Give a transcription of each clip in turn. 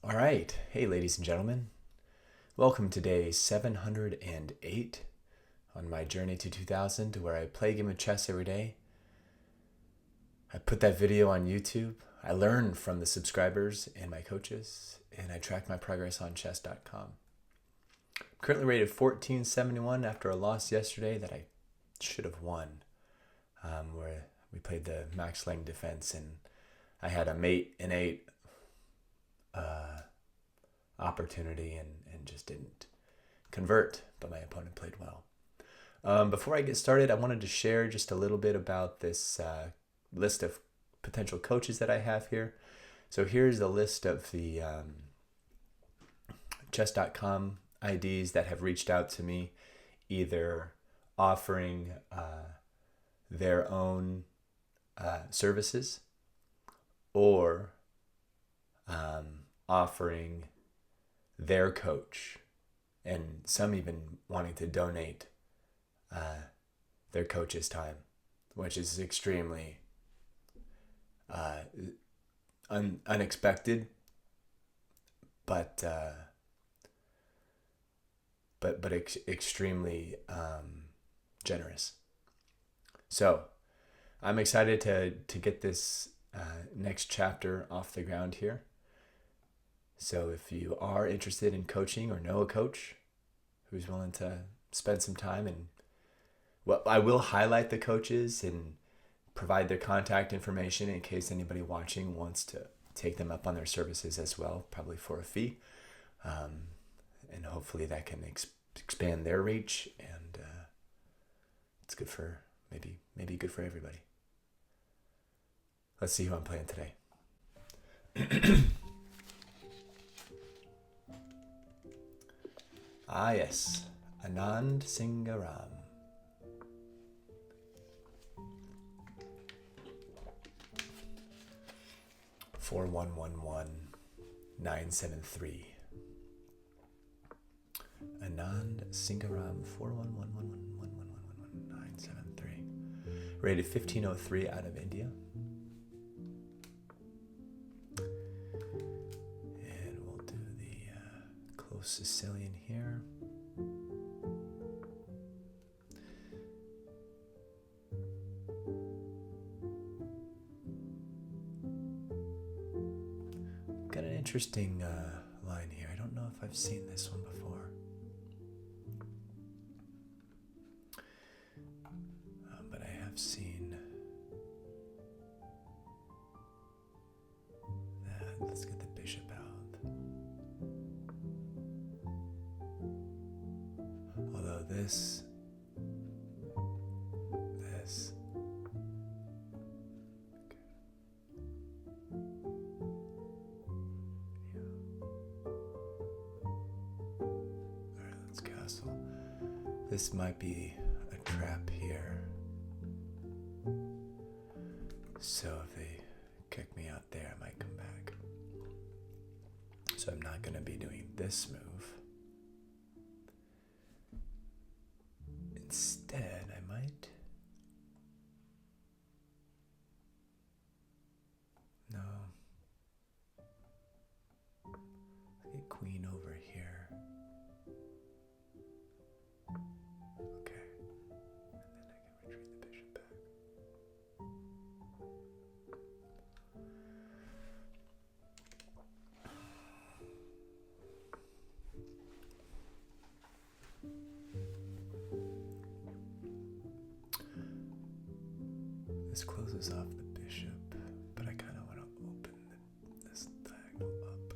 All right. Hey, ladies and gentlemen. Welcome to day 708 on my journey to 2000, where I play a game of chess every day. I put that video on YouTube. I learn from the subscribers and my coaches, and I track my progress on chess.com. I'm currently rated 1471 after a loss yesterday that I should have won, where we played the max length defense, and I had a mate in 8 opportunity and just didn't convert, but my opponent played well. Before I get started, I wanted to share just a little bit about this list of potential coaches that I have here. So here's a list of the chess.com IDs that have reached out to me, either offering their own services or offering their coach, and some even wanting to donate their coach's time, which is extremely unexpected, but extremely generous. So I'm excited to get this next chapter off the ground here. So if you are interested in coaching or know a coach who's willing to spend some time, and I will highlight the coaches and provide their contact information in case anybody watching wants to take them up on their services as well, probably for a fee. And hopefully that can expand their reach, and it's good for maybe good for everybody. Let's see who I'm playing today. Ah, yes. Anand Singaram. Four 973. Anand Singaram 41111111973. Rated 1503 out of India. And we'll do the close Sicilian here. Got an interesting line here. I don't know if I've seen this one before. But I have seen that. Let's get the bishop out. Although this. This might be a trap here. So if they kick me out there, I might come back. So I'm not going to be doing this move. Instead, I might... No. I'll get queen over here. Okay. And then I can retreat the bishop back. This closes off the bishop, but I kind of want to open this diagonal up.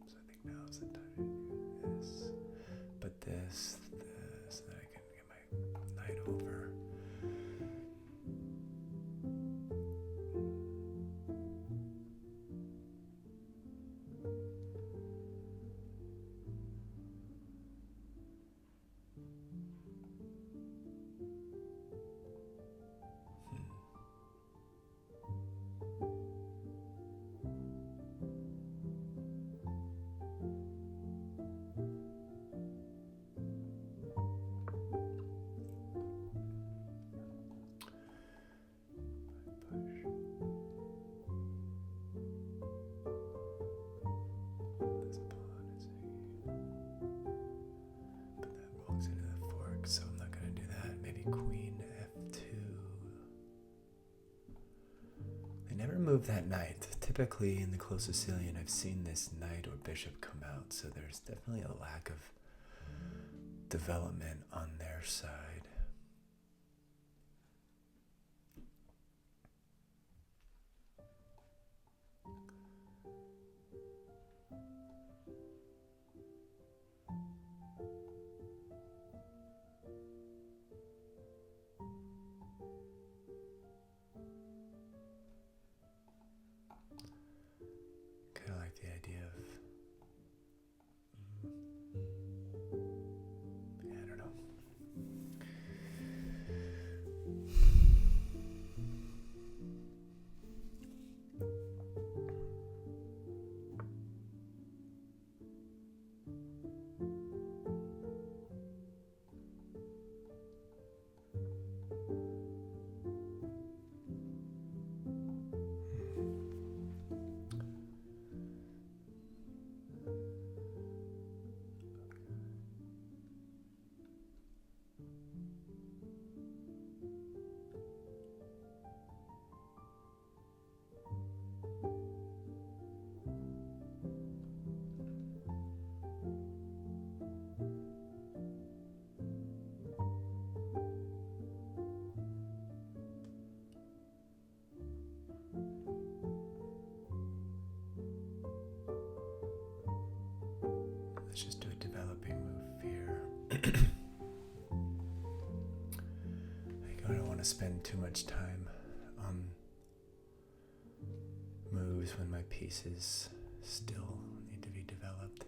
So I think now's the time to do this. But this, then I can get my knight over. They never move that knight. Typically in the close Sicilian, I've seen this knight or bishop come out, so there's definitely a lack of development on their side. Kind of like the idea of, I don't know. Let's just do a developing move here. I don't want to spend too much time on moves when my pieces still need to be developed.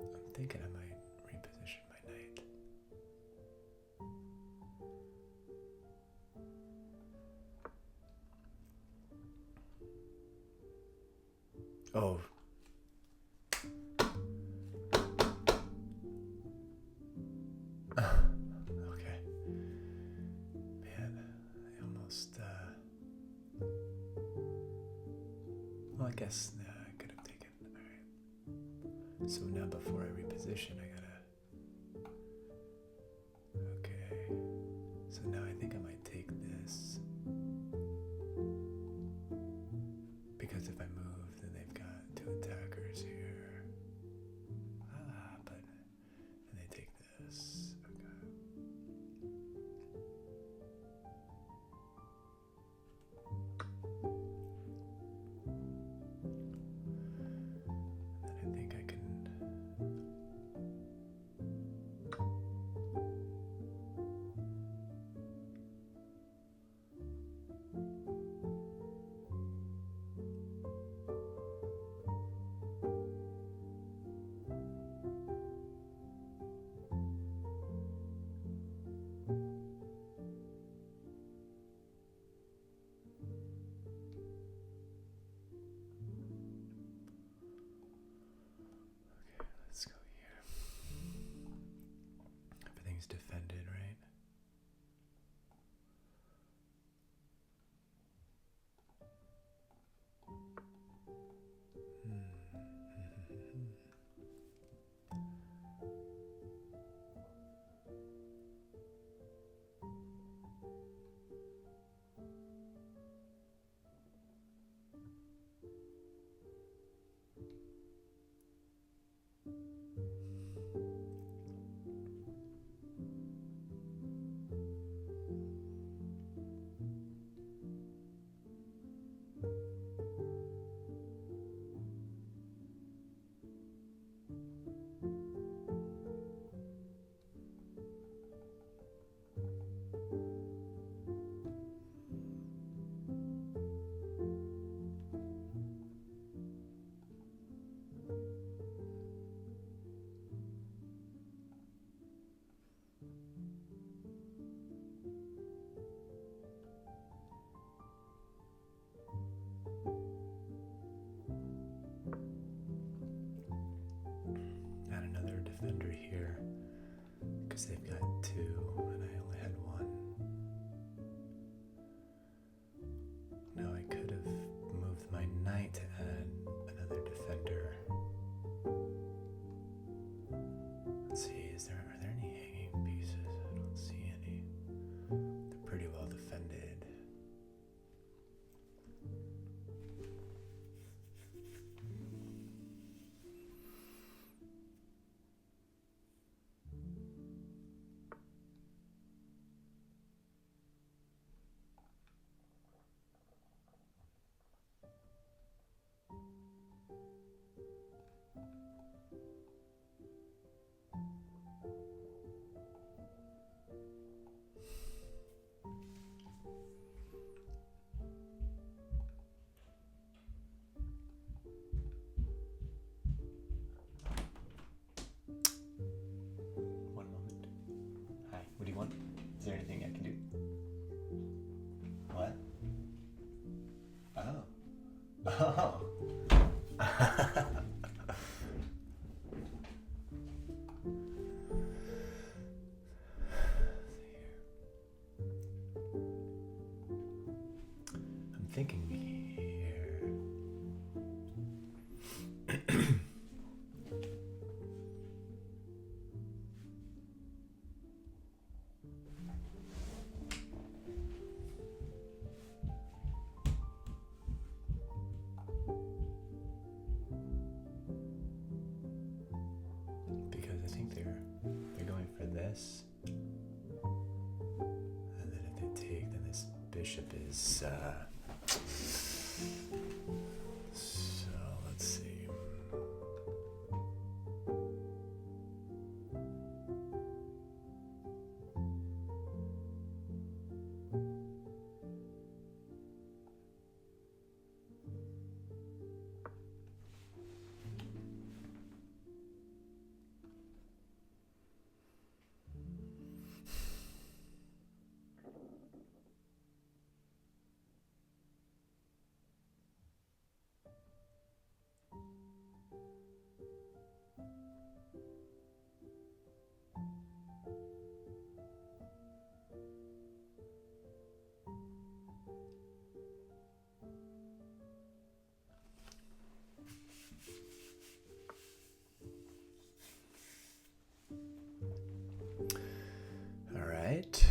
I'm thinking I might reposition my knight. Oh. Okay. Man, I almost, well, I guess, I could have taken, alright. So now before I reposition, I gotta, okay. So now I think I might take this. Because if I move, then they've got two attackers here. But and they take this. Okay. And I think I can. Oh. I'm thinking here. Because I think they're going for this. And then if they take, then this bishop is so let's see. All right.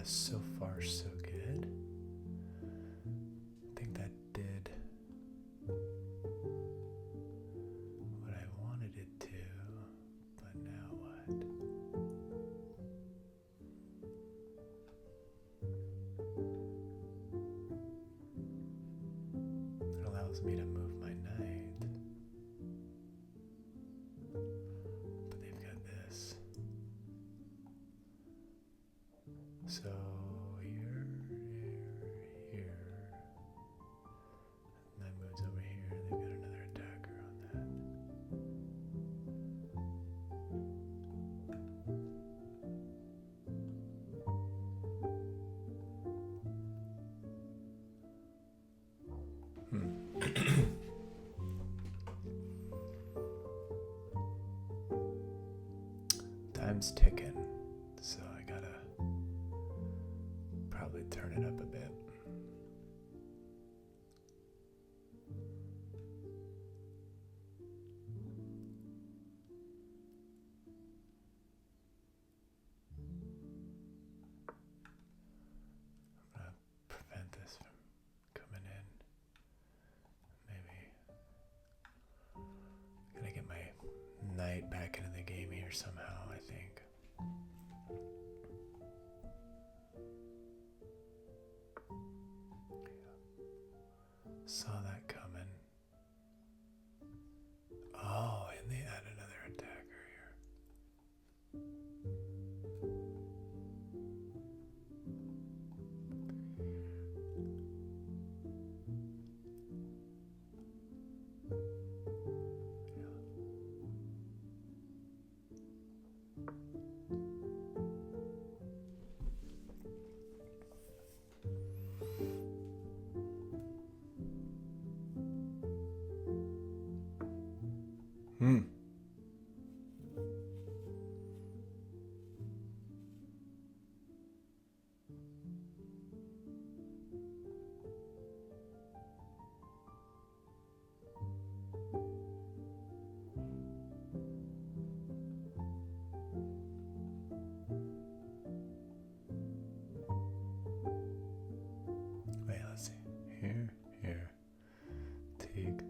So far, so good. I think that did what I wanted it to, but now what? It allows me to move my knight. But they've got this. So here. And that moves over here. They've got another attacker on that. Time's ticking, so I gotta probably turn it up a bit. I'm gonna prevent this from coming in. Maybe gonna get my knight back into the game here somehow, I think. Saw that coming. Oh, and they add another attacker here. Wait, let's see. Here. Take.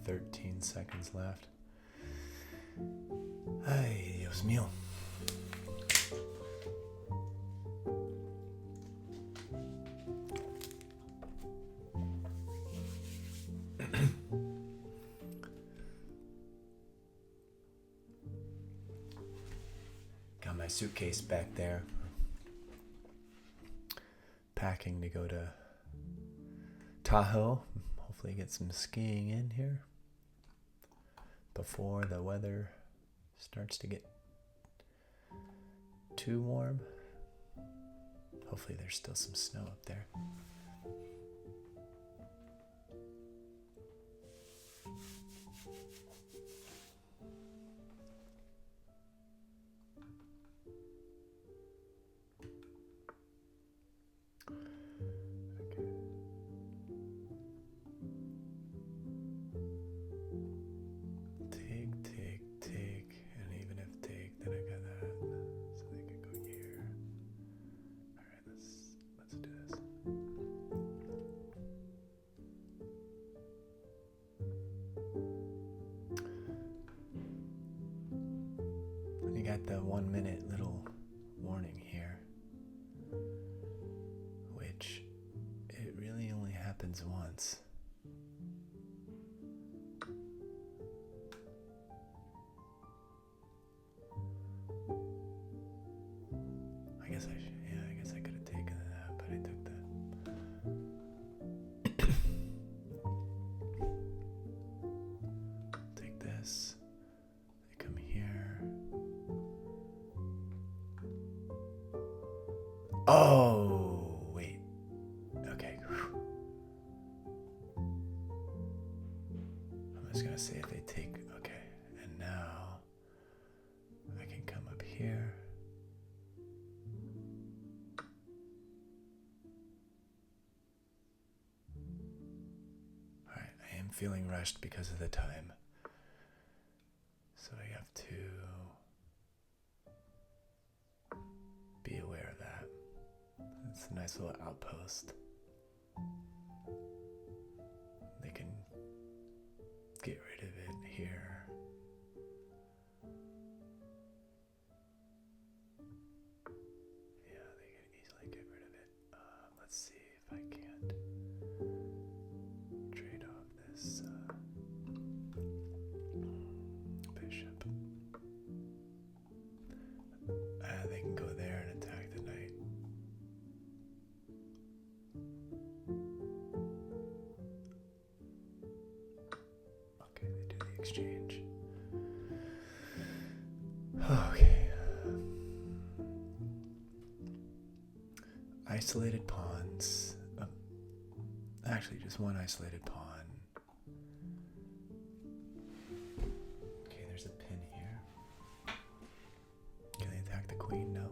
13 seconds left. Ay, Dios mío. Got my suitcase back there. Packing to go to Tahoe. Hopefully get some skiing in here before the weather starts to get too warm. Hopefully there's still some snow up there. Got the 1 minute little warning here, which it really only happens once. I guess I could have taken that, but I took that. Take this. I come here. Oh, wait. Okay. I'm just gonna say if they take, okay. And now I can come up here. Alright, I am feeling rushed because of the time. So I have to be aware of that. It's a nice little outpost. They can get rid of it here. Yeah, they can easily get rid of it. Let's see if I can't trade off this bishop. They can go there and attack the knight. Okay, they do the exchange. Okay. Isolated pawns. Actually, just one isolated pawn. Okay, there's a pin here. Can they attack the queen? No.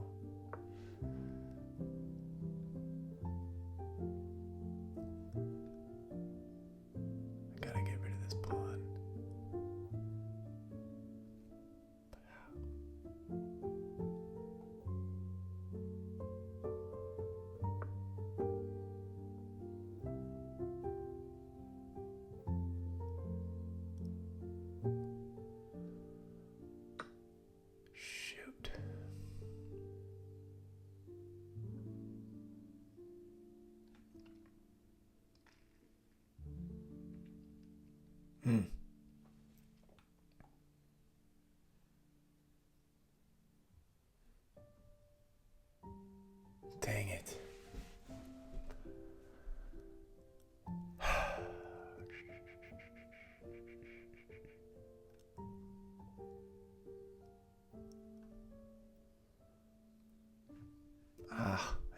I gotta get rid of this pawn. But how? Shoot. Dang it.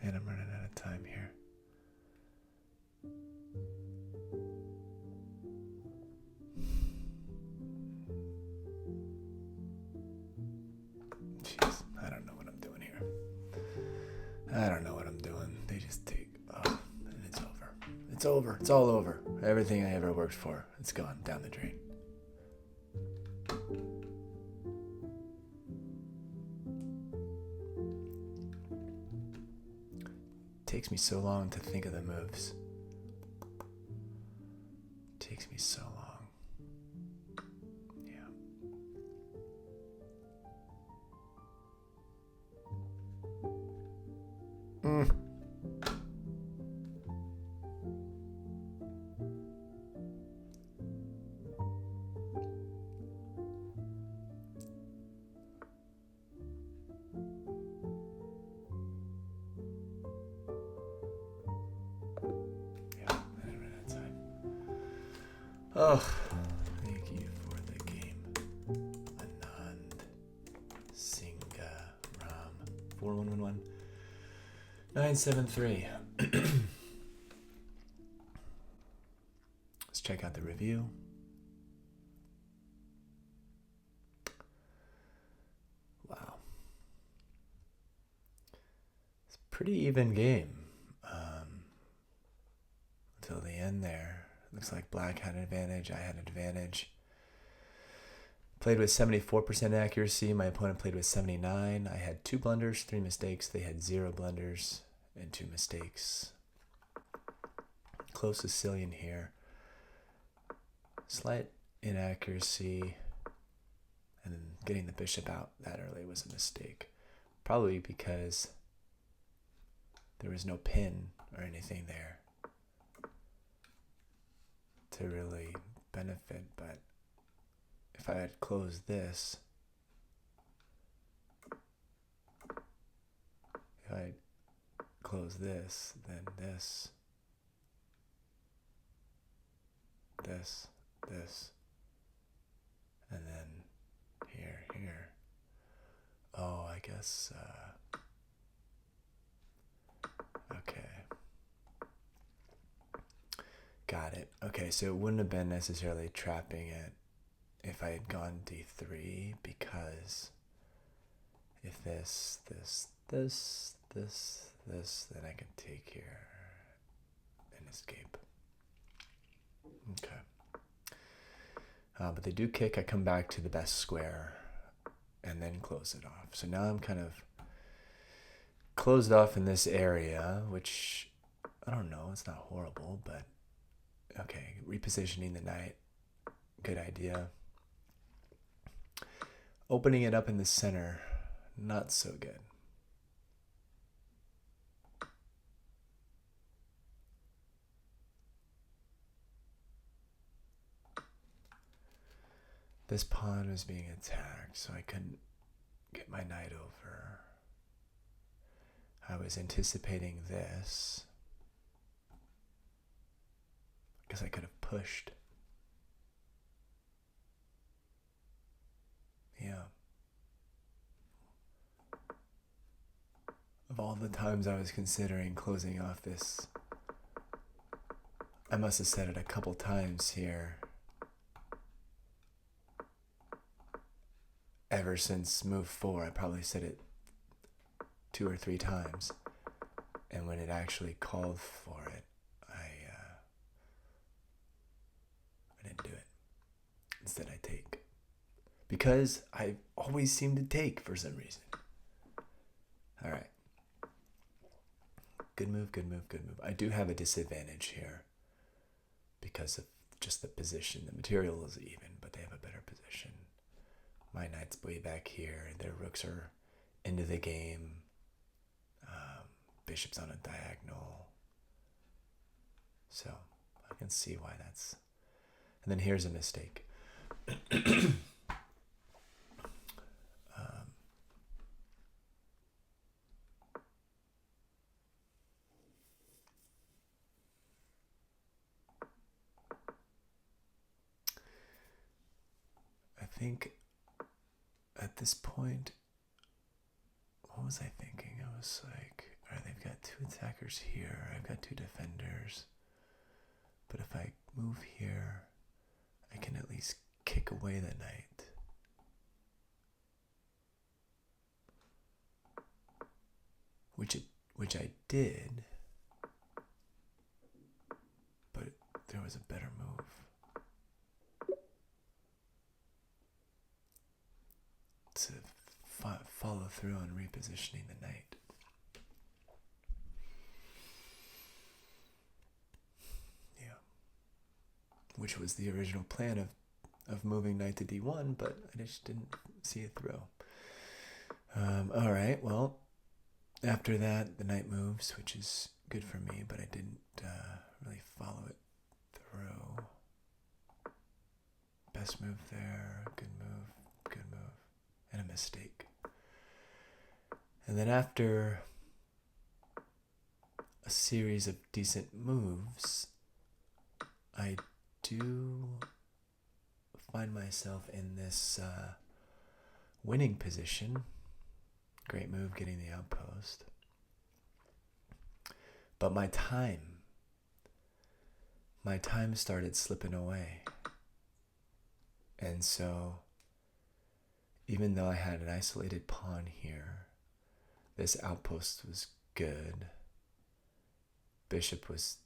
And I'm running out of time here. Jeez, I don't know what I'm doing here. I don't know what I'm doing. They just take, and it's over. It's over. It's all over. Everything I ever worked for, it's gone down the drain. Takes me so long to think of the moves. Takes me so long. Oh, thank you for the game. Anand Singha Ram 4111 973. Let's check out the review. Wow. It's a pretty even game. Until the end there. Looks like black had an advantage. I had an advantage. Played with 74% accuracy. My opponent played with 79. I had 2 blunders, 3 mistakes. They had 0 blunders and 2 mistakes. Close Sicilian here. Slight inaccuracy. And then getting the bishop out that early was a mistake. Probably because there was no pin or anything there to really benefit, but if I had closed this, then this, and then here. Oh, I guess, okay. Got it. Okay, so it wouldn't have been necessarily trapping it if I had gone d3, because if this, then I can take here and escape. Okay. But they do kick. I come back to the best square and then close it off. So now I'm kind of closed off in this area, which, I don't know, it's not horrible, but okay, repositioning the knight, good idea. Opening it up in the center, not so good. This pawn was being attacked, so I couldn't get my knight over. I was anticipating this. I guess I could have pushed. Yeah. Of all the times I was considering closing off this, I must have said it a couple times here. Ever since move 4, I probably said it 2 or 3 times. And when it actually called for it, I didn't do it. Instead, I take. Because I always seem to take for some reason. All right. Good move. I do have a disadvantage here because of just the position. The material is even, but they have a better position. My knight's way back here. Their rooks are into the game. Bishop's on a diagonal. So I can see why that's... And then here's a mistake. I think at this point, what was I thinking? I was like, all right, they've got 2 attackers here. I've got 2 defenders. But if I move here, I can at least kick away the knight. Which I did, but there was a better move to follow through on repositioning the knight. Yeah, which was the original plan of moving knight to d1, but I just didn't see it through. All right, well, after that, the knight moves, which is good for me, but I didn't really follow it through. Best move there, good move, and a mistake. And then after a series of decent moves, I do find myself in this winning position. Great move getting the outpost. But my time started slipping away. And so, even though I had an isolated pawn here, this outpost was good. Bishop was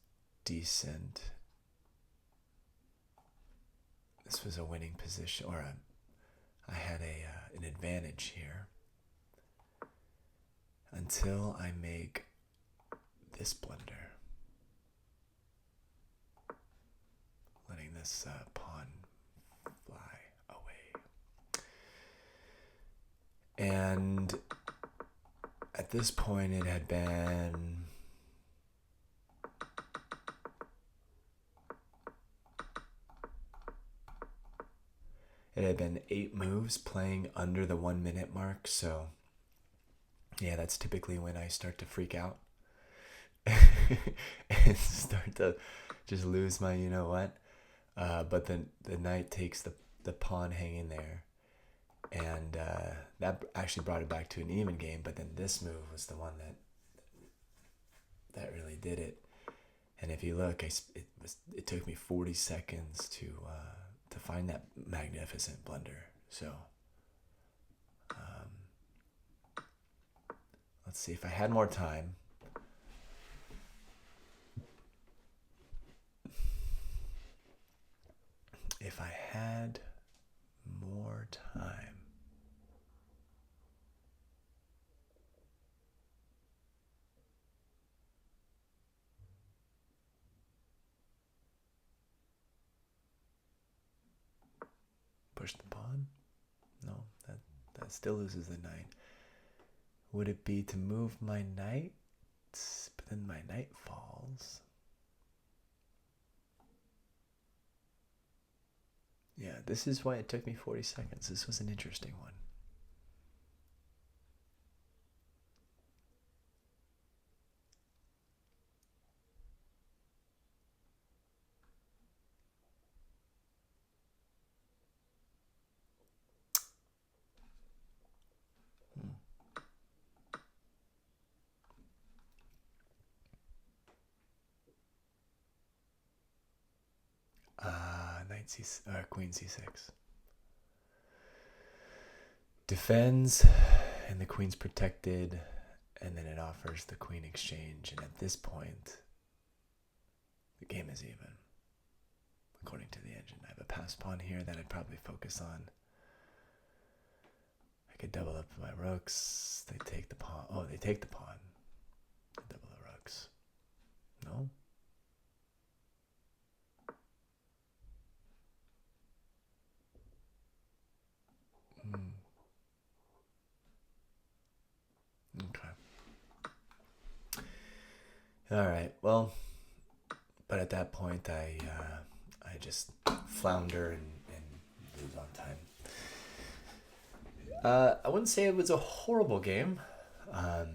decent. This was a winning position, or I had an advantage here. Until I make this blunder. Letting this pawn fly away. And at this point it had been It had been 8 moves playing under the 1 minute mark, so yeah, that's typically when I start to freak out and start to just lose my you-know-what. But then the knight takes the pawn hanging there, and that actually brought it back to an even game, but then this move was the one that really did it. And if you look, it took me 40 seconds to find that magnificent blunder. So let's see if I had more time. If I had more time. Push the pawn? No, that still loses the knight. Would it be to move my knight? But then my knight falls. Yeah, this is why it took me 40 seconds. This was an interesting one. Queen c6. Defends, and the queen's protected, and then it offers the queen exchange. And at this point, the game is even, according to the engine. I have a passed pawn here that I'd probably focus on. I could double up my rooks. They take the pawn. Oh, they take the pawn. They double the rooks. No? Okay. All right. Well, but at that point, I just flounder and lose on time. I wouldn't say it was a horrible game. I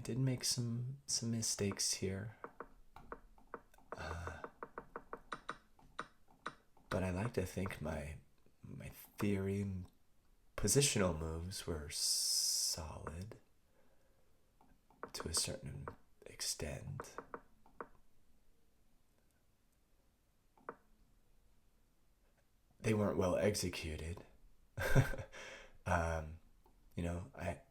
did make some mistakes here. But I like to think my theory positional moves were solid to a certain extent. They weren't well executed. I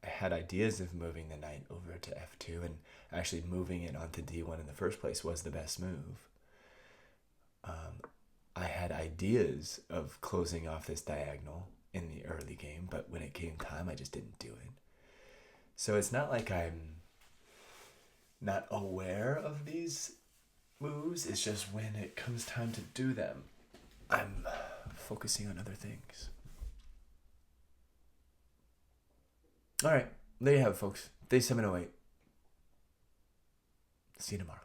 had ideas of moving the knight over to f2, and actually moving it onto d1 in the first place was the best move. I had ideas of closing off this diagonal in the early game, but when it came time, I just didn't do it. So it's not like I'm not aware of these moves. It's just when it comes time to do them, I'm focusing on other things. All right, there you have it, folks. Day 708. See you tomorrow.